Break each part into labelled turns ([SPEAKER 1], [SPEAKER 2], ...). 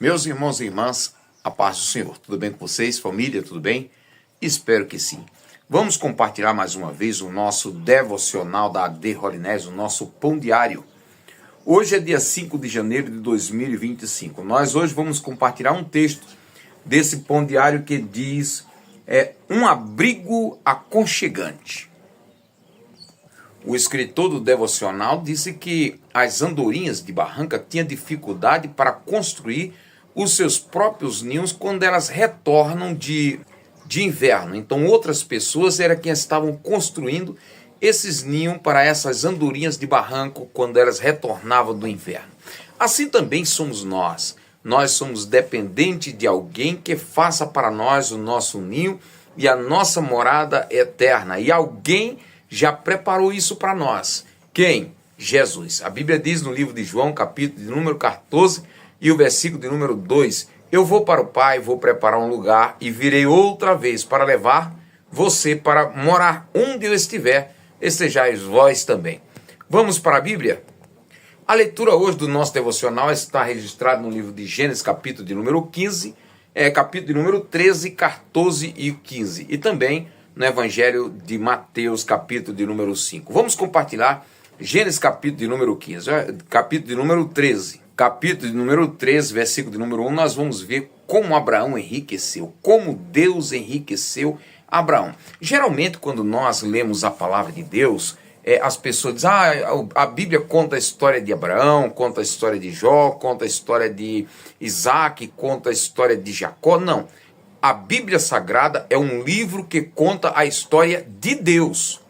[SPEAKER 1] Meus irmãos e irmãs, a paz do Senhor. Tudo bem com vocês? Família, tudo bem? Espero que sim. Vamos compartilhar mais uma vez o nosso devocional da AD Holinés, o nosso pão diário. Hoje é dia 5 de janeiro de 2025. Nós hoje vamos compartilhar um texto desse pão diário que diz um abrigo aconchegante. O escritor do devocional disse que as andorinhas de barranca tinham dificuldade para construir os seus próprios ninhos quando elas retornam de inverno. Então outras pessoas eram quem estavam construindo esses ninhos para essas andorinhas de barranco quando elas retornavam do inverno. Assim também somos nós. Nós somos dependentes de alguém que faça para nós o nosso ninho e a nossa morada eterna. E alguém já preparou isso para nós. Quem? Jesus. A Bíblia diz no livro de João, capítulo de número 14 e o versículo de número 2: eu vou para o Pai, vou preparar um lugar e virei outra vez para levar você para morar onde eu estiver, estejais vós também. Vamos para a Bíblia? A leitura hoje do nosso devocional está registrada no livro de Gênesis, capítulo de número 15, capítulo de número 13, 14 e 15. E também no Evangelho de Mateus, capítulo de número 5. Vamos compartilhar Gênesis, capítulo de número 15, capítulo de número 13. Capítulo de número 13, versículo de número 1, nós vamos ver como Abraão enriqueceu, como Deus enriqueceu Abraão. Geralmente, quando nós lemos a palavra de Deus, as pessoas dizem, a Bíblia conta a história de Abraão, conta a história de Jó, conta a história de Isaac, conta a história de Jacó. Não. A Bíblia Sagrada é um livro que conta a história de Deus.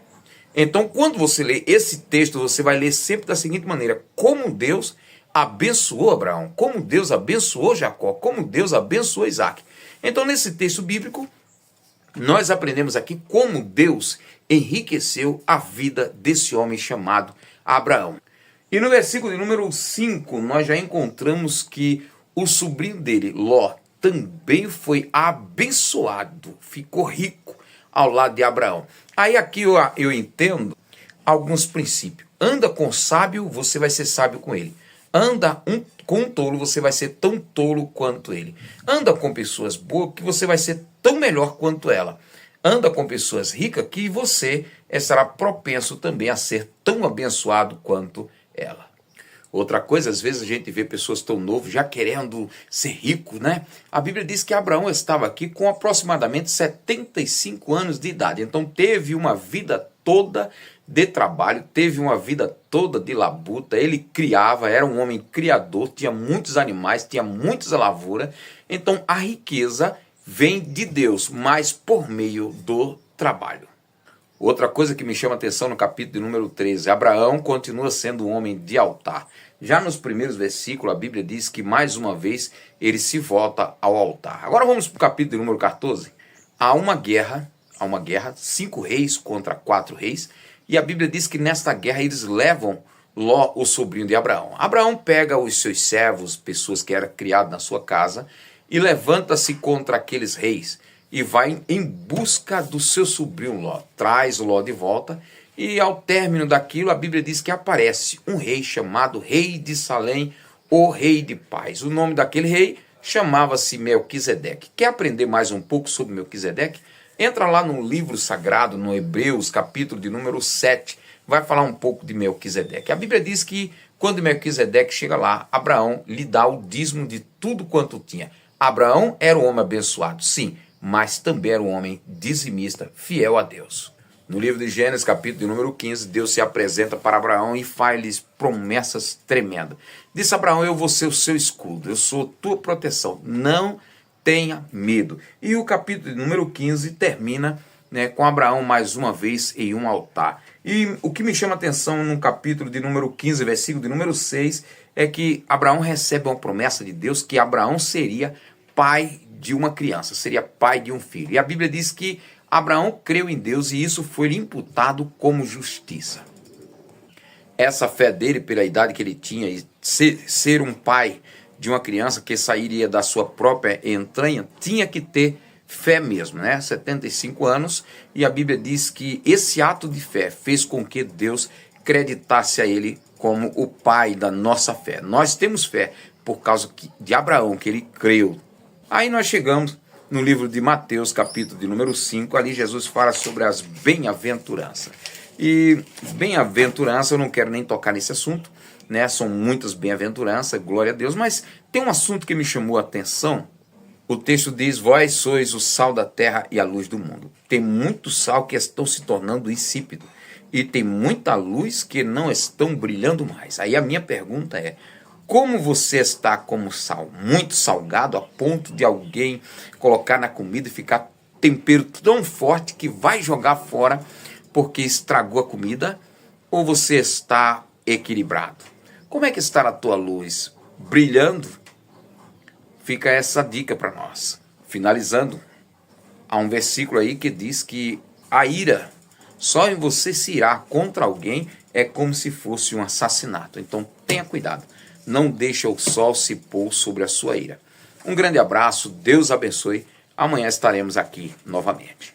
[SPEAKER 1] Então, quando você lê esse texto, você vai ler sempre da seguinte maneira: como Deus abençoou Abraão, como Deus abençoou Jacó, como Deus abençoou Isaac. Então, nesse texto bíblico, nós aprendemos aqui como Deus enriqueceu a vida desse homem chamado Abraão. E no versículo de número 5, nós já encontramos que o sobrinho dele, Ló, também foi abençoado, ficou rico ao lado de Abraão. Aí aqui eu entendo alguns princípios. Anda com sábio, você vai ser sábio com ele. Anda com um tolo, você vai ser tão tolo quanto ele. Anda com pessoas boas, que você vai ser tão melhor quanto ela. Anda com pessoas ricas, que você estará propenso também a ser tão abençoado quanto ela. Outra coisa, às vezes a gente vê pessoas tão novas já querendo ser rico, né? A Bíblia diz que Abraão estava aqui com aproximadamente 75 anos de idade. Então teve uma vida toda de trabalho, teve uma vida toda de labuta. Ele criava, era um homem criador, tinha muitos animais, tinha muitas lavouras. Então a riqueza vem de Deus, mas por meio do trabalho. Outra coisa que me chama a atenção no capítulo de número 13, Abraão continua sendo um homem de altar. Já nos primeiros versículos, a Bíblia diz que mais uma vez ele se volta ao altar. Agora vamos para o capítulo de número 14. Há uma guerra, 5 reis contra 4 reis, e a Bíblia diz que nesta guerra eles levam Ló, o sobrinho de Abraão. Abraão pega os seus servos, pessoas que eram criadas na sua casa, e levanta-se contra aqueles reis e vai em busca do seu sobrinho Ló. Traz Ló de volta e ao término daquilo a Bíblia diz que aparece um rei chamado Rei de Salém, o Rei de Paz. O nome daquele rei chamava-se Melquisedeque. Quer aprender mais um pouco sobre Melquisedeque? Entra lá no livro sagrado, no Hebreus, capítulo de número 7, vai falar um pouco de Melquisedeque. A Bíblia diz que quando Melquisedeque chega lá, Abraão lhe dá o dízimo de tudo quanto tinha. Abraão era um homem abençoado, sim, mas também era um homem dizimista, fiel a Deus. No livro de Gênesis, capítulo de número 15, Deus se apresenta para Abraão e faz-lhes promessas tremendas. Disse a Abraão: eu vou ser o seu escudo, eu sou tua proteção, não tenha medo. E o capítulo de número 15 termina com Abraão mais uma vez em um altar. E o que me chama a atenção no capítulo de número 15, versículo de número 6, é que Abraão recebe uma promessa de Deus que Abraão seria pai de uma criança, seria pai de um filho. E a Bíblia diz que Abraão creu em Deus e isso foi lhe imputado como justiça. Essa fé dele, pela idade que ele tinha, e ser um pai de uma criança que sairia da sua própria entranha, tinha que ter fé mesmo, 75 anos, e a Bíblia diz que esse ato de fé fez com que Deus creditasse a ele como o pai da nossa fé. Nós temos fé, por causa de Abraão, que ele creu. Aí nós chegamos no livro de Mateus, capítulo de número 5, ali Jesus fala sobre as bem-aventuranças. E bem-aventurança, eu não quero nem tocar nesse assunto, né? São muitas bem-aventuranças, glória a Deus, mas tem um assunto que me chamou a atenção. O texto diz: vós sois o sal da terra e a luz do mundo. Tem muito sal que estão se tornando insípido, e tem muita luz que não estão brilhando mais. Aí a minha pergunta é: como você está como sal? Muito salgado a ponto de alguém colocar na comida e ficar tempero tão forte que vai jogar fora porque estragou a comida? Ou você está equilibrado? Como é que está a tua luz? Brilhando? Fica essa dica para nós. Finalizando, há um versículo aí que diz que a ira, só em você se irar contra alguém, é como se fosse um assassinato. Então tenha cuidado. Não deixe o sol se pôr sobre a sua ira. Um grande abraço, Deus abençoe. Amanhã estaremos aqui novamente.